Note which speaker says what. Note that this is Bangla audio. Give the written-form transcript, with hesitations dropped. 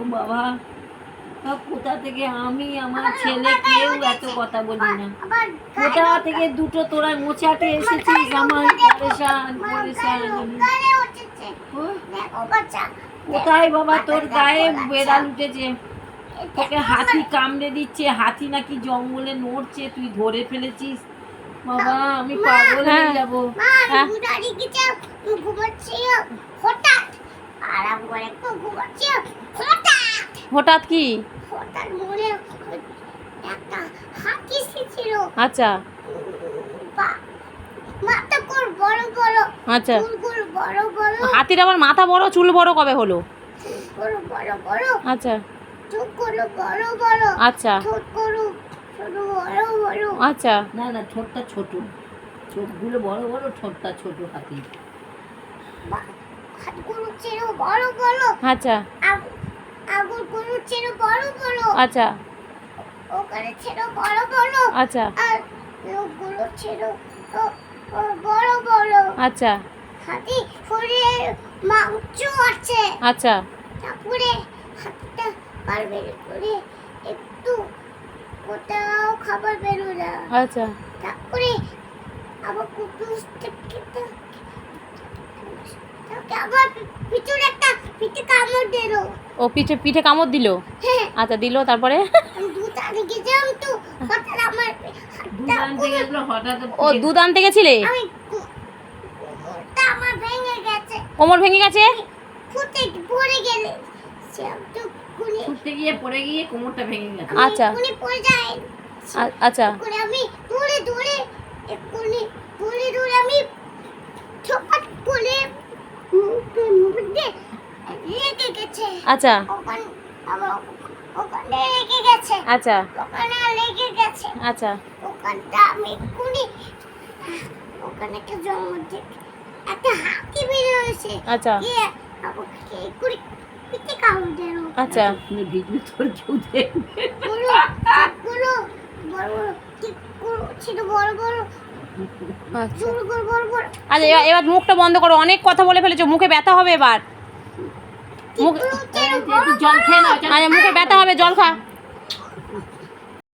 Speaker 1: ও বাবা, কোথা থেকে আমি আমার ছেলে কেউ এত কথা বলি না, কোথা থেকে দুটো তোরা মোচাটে এসেছিস আমার পরেশান পরেশান। কোথায় বাবা তোর গায়ে বেড়াল উঠেছে, তোকে হাতি কামড়ে দিচ্ছে, হাতি নাকি জঙ্গলে নড়ছে, তুই ধরে ফেলেছিস। বাবা আমি পাগল হয়ে যাবো।
Speaker 2: হঠাৎ কি? আচ্ছা আচ্ছা, হাতির আবার মাথা বড় চুল বড় কবে হলো? আচ্ছা আচ্ছা আচ্ছা,
Speaker 1: না না ঠোঁটটা ছোট, চোখগুলো বড় বড়, ঠোঁটটা ছোট হাতি।
Speaker 2: আচ্ছা আচ্ছা
Speaker 3: ওখানে ছিল বড় বড়,
Speaker 2: আচ্ছা
Speaker 3: আর লোকগুলো ছিল বড় বড়।
Speaker 2: আচ্ছা
Speaker 3: হাতি ফুলে মাংস আছে।
Speaker 2: আচ্ছা
Speaker 3: তারপরে হাতিটা বার বের করে একটু কোথাও খাবার বেরো না।
Speaker 2: আচ্ছা
Speaker 3: তারপরে আবার কুকুর থেকে আবার পিছনে একটা পিঠে কামড় দিল।
Speaker 2: ও পিঠে পিঠে কামড় দিল?
Speaker 3: হ্যাঁ।
Speaker 2: আচ্ছা দিল, তারপরে? ও দুধ আনতে গেছিলে? কোমর ভেঙে গেছে?
Speaker 1: ছুটতে গিয়ে পড়ে গিয়ে কোমরটা ভেঙে গেছে।
Speaker 2: আচ্ছা আচ্ছা
Speaker 3: আমি দূরে দূরে আমি ছোপট করে লেগে গেছে।
Speaker 2: আচ্ছা
Speaker 3: ওখানে লেগে গেছে।
Speaker 2: আচ্ছা
Speaker 3: ওখানে লেগে গেছে।
Speaker 2: আচ্ছা
Speaker 3: ওখানটা আমি ওখানে একটা জঙ্গল থেকে একটা হাতি বের হয়েছে।
Speaker 2: আচ্ছা
Speaker 3: আমাকে কুড়ি পিঠে কামড় দিল।
Speaker 2: আচ্ছা
Speaker 1: ভিডিও তোর কেউ দেখবে?
Speaker 3: বড় ছিল বড় বড়।
Speaker 2: আচ্ছা
Speaker 3: বড় বড়।
Speaker 2: আচ্ছা এবার মুখটা বন্ধ করো, অনেক কথা বলে ফেলেছো, মুখে ব্যথা হবে এবার। মুখ
Speaker 1: জল খেয়ে নাও।
Speaker 2: আচ্ছা মুখে ব্যথা হবে, জল খা।